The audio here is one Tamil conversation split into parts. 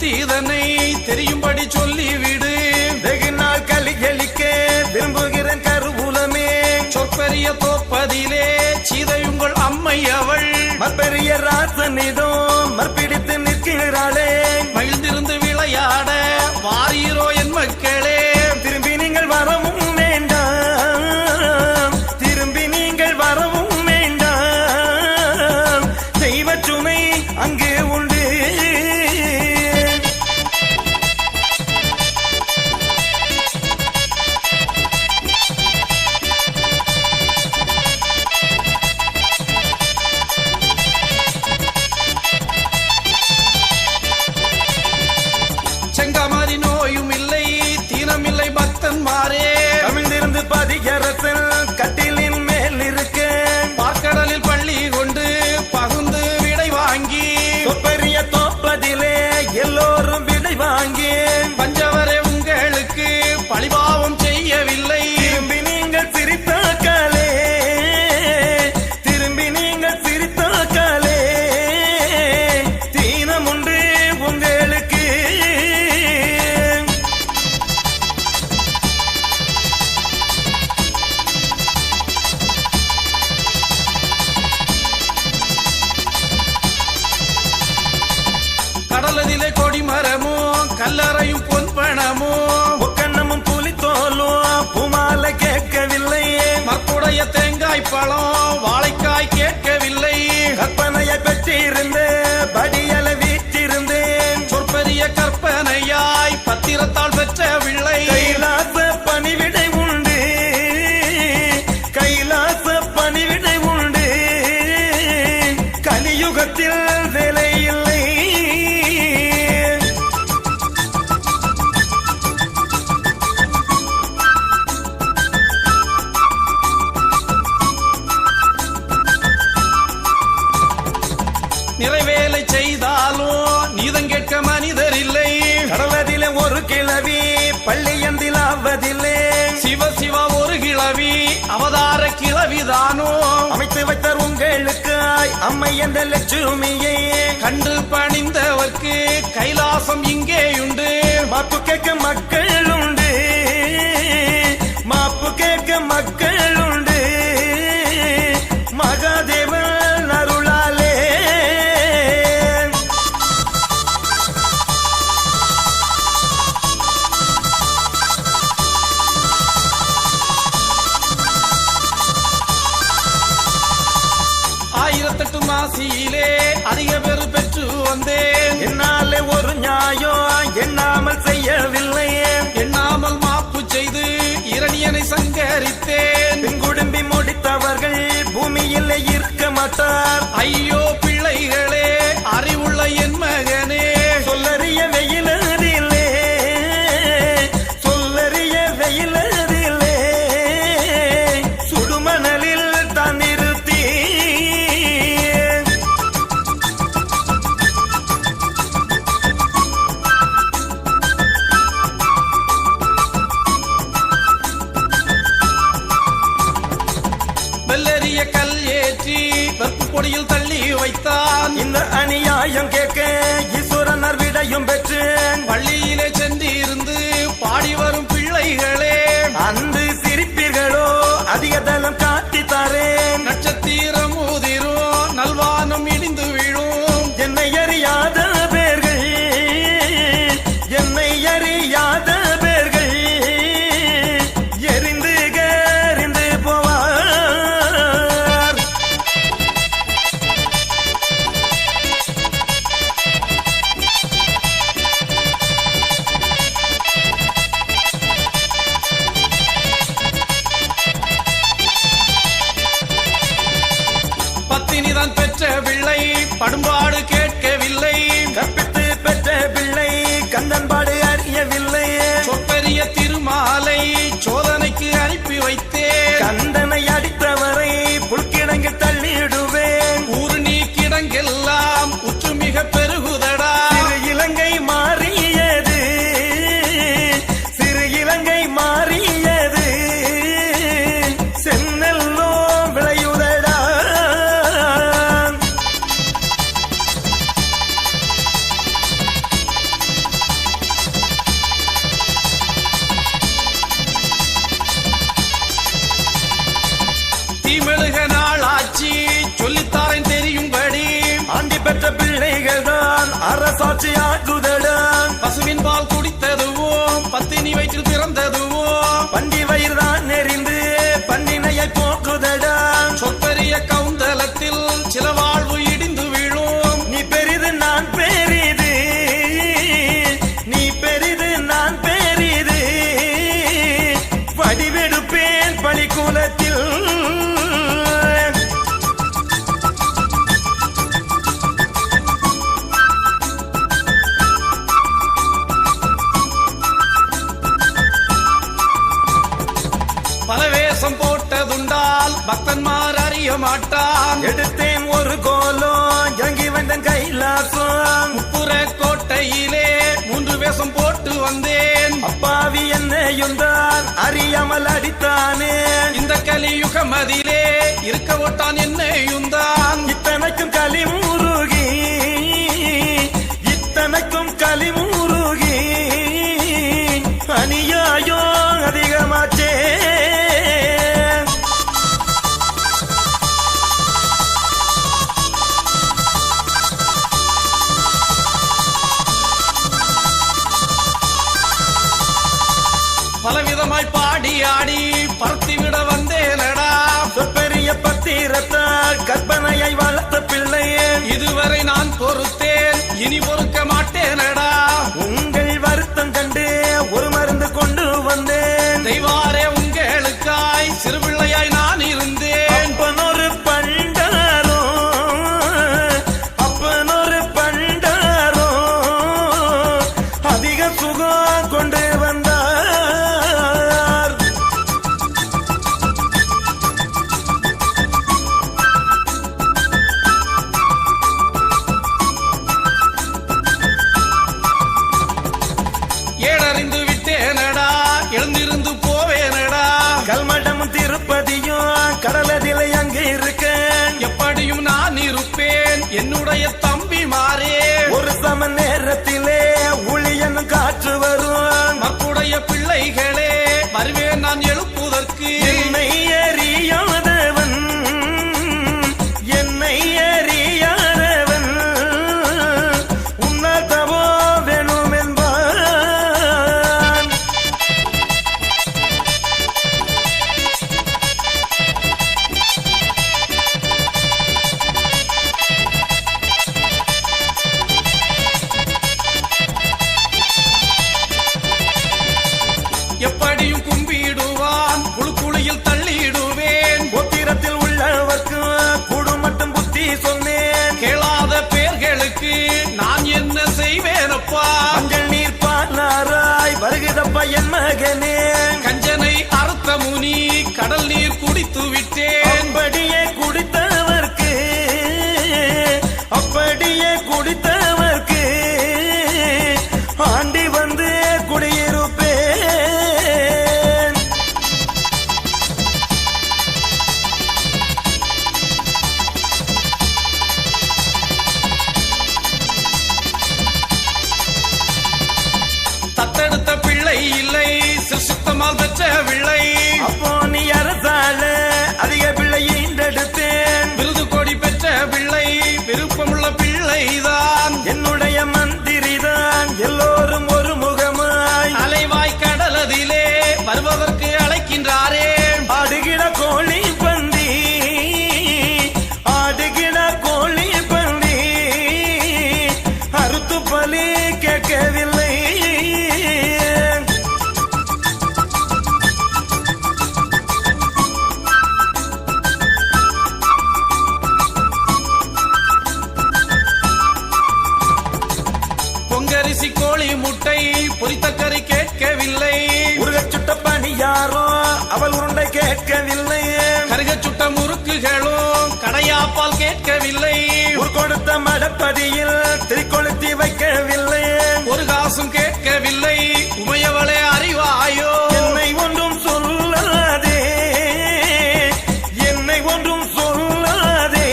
புத்தி இதனை தெரியும்படி சொல்லிவிடு. வெகு நாள் கலிகளிக்க விரும்புகிறேன் கருவூலமே. சொற்பெரிய தோப்பதிலே சீதை உங்கள் அம்மை அவள். மற்பெரிய ராசனிதோ மற்பிடித்து நிற்கிறாளே. மகிழ்ந்திருந்து விளையாட வாரீரோ என் மக்களே. திரும்பி நீங்கள் வரவும் வேண்டாம், திரும்பி நீங்கள் வரவும் வேண்டாம். தெய்வ சுமை அங்கே உண்டு. செங்கமாரி நோயும் இல்லை தீனம் இல்லை பக்தன்மாரே. தமிழ்ந்திருந்து பதிகரத்தில் கட்டிலின் மேல் இருக்க. பார்க்கடலில் பள்ளி கொண்டு பகுந்து விடை வாங்கி. பெரிய தோப்பதிலே எல்லோரும் விடை வாங்கி. பஞ்சவரே உங்களுக்கு பழிபாவம் செய்யவில்லை. திரும்பி நீங்கள் சிரித்தாக்காலே, திரும்பி நீங்கள் சிரித்தாக்காலே. தீனம் உண்டு உங்களுக்கு. கடலதிலே கொடிமரமோ கல்லறையும் பொன்பணமோ. முக்கண்ணமும் புலித்தோலும் பூமாலை கேட்கவில்லை. மக்குடைய தேங்காய் பழம் வாழைக்காய் கேட்கவில்லை. கற்பனையை பெற்றிருந்த படியல வீற்றிருந்தேன். சொற்பெரிய கற்பனையாய் பத்திரத்தால் பெற்ற பிள்ளை. கைலாச பணிவிடை உண்டு, கைலாச பணிவிடை உண்டு. கலியுகத்தில் வேலை இல்லை. நிறைவேலை செய்தாலும் நீதம் கேட்க மனிதர் இல்லை. கடலதிலே ஒரு கிழவி பள்ளியந்தில் ஆவதில்லை. சிவ சிவ ஒரு கிழவி அவதார கிழவிதானோ. அமைத்து வைத்தார் உங்களுக்காய் அம்மை என்ற லட்சுமியை. கண்டு பணிந்தவர்க்கு கைலாசம் இங்கேயுண்டு. மாப்பு கேட்க மக்கள் உண்டு, மாப்பு கேட்க மக்கள் உண்டு. மகாதேவன் அருளாலே. ஆயிரத்தெட்டு மாசியிலே அதிக பேரு பெற்று வந்தேன். என்னாலே ஒரு நியாயம் எண்ணாமல் செய்யவில்லை. எண்ணாமல் மாப்பு செய்து இரணியனை சங்கரித்தேன். பின்குடும்பி முடித்தவர்கள் பூமியில் இருக்க மாட்டார். ஐயோ பிள்ளைகளே அறிவுள்ள என் மகனே. சொல்லறிய வெயிலதில்லே, சொல்லறிய வெயிலதில்லே. சுடுமணலில் தான் நிறுத்தி. வெள்ளரிய கல் ஏற்றி வெப்பு பொடியில் தள்ளி வைத்தான். இந்த அநியாயம் கேட்க ஈஸ்வரனர் விடையும் பெற்றேன். பள்ளியிலே சென்றிருந்து பாடி வரும் பிள்ளைகளே. அன்று சிரிப்பீர்களோ அதிக தளம் காட்டி தாரேன். நட்சத்திரம் ஊதிரும் நல்வானம் இடிந்து விழும். என்னை அறியாத பேர்கள், என்னை அறியாத பேர்கள் எரிந்து கரிந்து போவார். பத்தினிதான் பெற்ற பிள்ளை படும்பாடு கேட்கவில்லை. கற்பித்து பெற்ற பிள்ளை கந்தன்பாடு அறியவில்லை. சொற்பெரிய திருமாலை சோதனைக்கு அனுப்பி வைத்தேன். கந்தனை அடித்தவரை புல்கிடங்கு தள்ளிடுவேன். ஊரு நீ கிடங்கெல்லாம் உற்று மிக பெருகுதடா. சிறு இலங்கை மாறியது, சிறு இலங்கை மாறியது. சென்னல்லோ விளையுதடா. பசி ஆகுதடா. பசுவின் பால் குடித்ததுவோ பத்தினி வயிற்றில் பிறந்ததுவோ பண்டி வயிறுதான் நெறிந்து பண்டினையை போக்குதடா. சொற்பெரிய கவுந்தலத்தில் சில வாழ்வு இடிந்து வீழும். நீ பெரிது நான் பெரிது, நீ பெரிது நான் பெரிது, வடிவெடுப்பேன் பழிக்குலத்தில். பல வேஷம் போட்டதுண்டால் பக்தன்மார் அறிய மாட்டான். எடுத்தேன் ஒரு கோலம் இறங்கி வந்தேன் கைலாசம். புற கோட்டையிலே 3 வேஷம் போட்டு வந்தேன். அப்பாவி என்னையுந்தான் அறியாமல் அடித்தானே. இந்த கலியுகம் அதிலே இருக்க ஓட்டான் என்னையுந்தான். இத்தனைக்கும் களிமுருகி, இத்தனைக்கும் களிமுருகி, அநியாயோ அதிகமாச்சே. பலவிதமாய் பாடி ஆடி பருத்திவிட வந்தேனடா. பெரிய பத்திரத்தால் கற்பனையை வளர்த்த பிள்ளையே. இதுவரை நான் பொறுத்தேன், இனி பொறுக்க மாட்டேனடா. உங்கள் வருத்தம் கண்டு ஒரு மருந்து கொண்டு வந்தேன். தெய்வாரே உங்களுக்காய் சிறுபிள்ளையாய் நான் இருந்தேன். அப்பனொரு பண்டாரோ, அப்பனொரு பண்டாரோ, அதிக சுகம் கொண்டு வந்தார். ஏடறிந்து விட்டேனடா, எழுந்திருந்து போவேனடா. கல்மடம் திருப்பதியும் கடலதிலை அங்கே இருக்கேன். எப்படியும் நான் இருப்பேன் என்னுடைய தம்பி மாறே. ஒரு சம நேரத்திலே ஊழியன் காற்று வரும். மக்குடைய பிள்ளைகளே வருவேன் நான் எழுப்புவதற்கு. என்னை அறியாதவன், என்னை அறியாதவன் உன்னதவோ வேணும் என்பான். எப்படியும் கும்பிடுவான், குழியில் தள்ளிடுவேன். கோத்திரத்தில் உள்ளவர்க்கு கூடு மட்டும் புத்தி சொன்னேன். கேளாத பேர்களுக்கு நான் என்ன செய்வேனப்பா. மஞ்சள் நீர் பாலாராய் வருகிறப்ப என் மகனே. கஞ்சனை அறுத்த முனி கடல் நீர் குடித்து விட்டேன். அப்படியே குடித்தவர்க்கு, அப்படியே குடித்தவர்க்கு ஆண்டி வந்து குடியிருப்பேன். தத்தெடுத்த பிள்ளை இல்லை, சிசுத்தமால் பெற்ற பிள்ளை. அப்போ நீ அரசாள அதிக பிள்ளை ஈண்டெடுத்தேன். விருது கொடி பெற்ற பிள்ளை, விருப்பமுள்ள பிள்ளைதான். என்னுடைய மந்திரிதான் எல்லோரும் ஒரு முகமாய் அலைவாய் கடலதிலே வருவதற்கு அழைக்கின்றாரே. ஆடுகிற கோழி பந்தி, ஆடுகிற கோழி பந்தி அறுத்து பலி கேட்கவில்லை. பொங்கரிசி கோழி முட்டை பொரித்தக்கறி கேட்கவில்லை. உருகச்சுட்ட பணியாரோ அவள் உருண்டை கேட்கவில்லை. கருகச்சுட்ட முறுக்குகளும் கடையாப்பால் கேட்கவில்லை. ஒரு கொடுத்த மடப்பதியில் திரிக்கொளுத்தி வைக்கவில்லை. ஒரு காசும் கேட்கவில்லை. உமையவளே அறிவாயோ. என்னை ஒன்றும் சொல்லாதே, என்னை ஒன்றும் சொல்லாதே,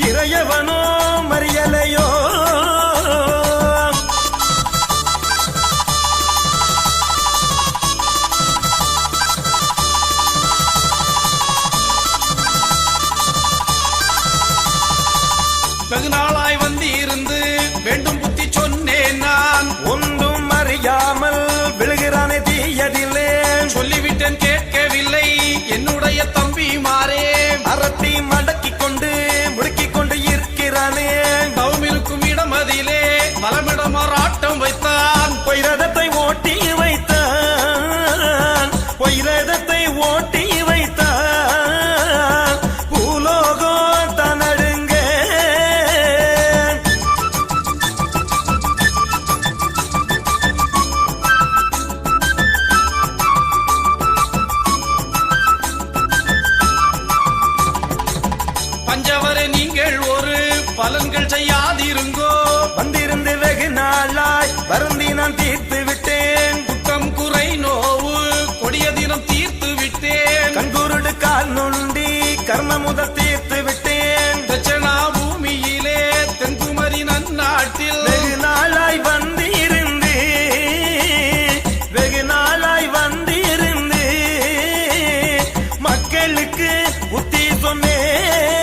இறையவனோ மறியலையோ. வெகு நாளாய் வந்து இருந்து இளைய தம்பி மாறே அரட்டி மடக்கி கொண்டு முடுக்கி கொண்டு இருக்கிறானே தவமிருக்கும் இடமதிலே வலமிடமார் ஆட்டம் வைத்தான் பொய் ரதத்தை ஓட்டி வைத்தான் பொய் ரதத்தை ஓட்டி வைத்தான் பூலோகம் தனடுங்க பஞ்சவரை நீங்கள் ஒரு பலன்கள் செய்யாதிருங்கோ வந்திருந்து வெகு நாளாய் வருந்தி நான் தீர்த்து விட்டேன் குற்றம் குறை நோவு கொடிய தினம் தீர்த்து விட்டேன் கண்குருடு கால் நொண்டி கர்ம முதல் தீர்த்து விட்டேன் தட்சணா பூமியிலே தென்குமரி நன்னாட்டில் வெகு நாளாய் வந்திருந்து வெகு நாளாய் வந்திருந்து மக்களுக்கு புத்தி சொன்னேன்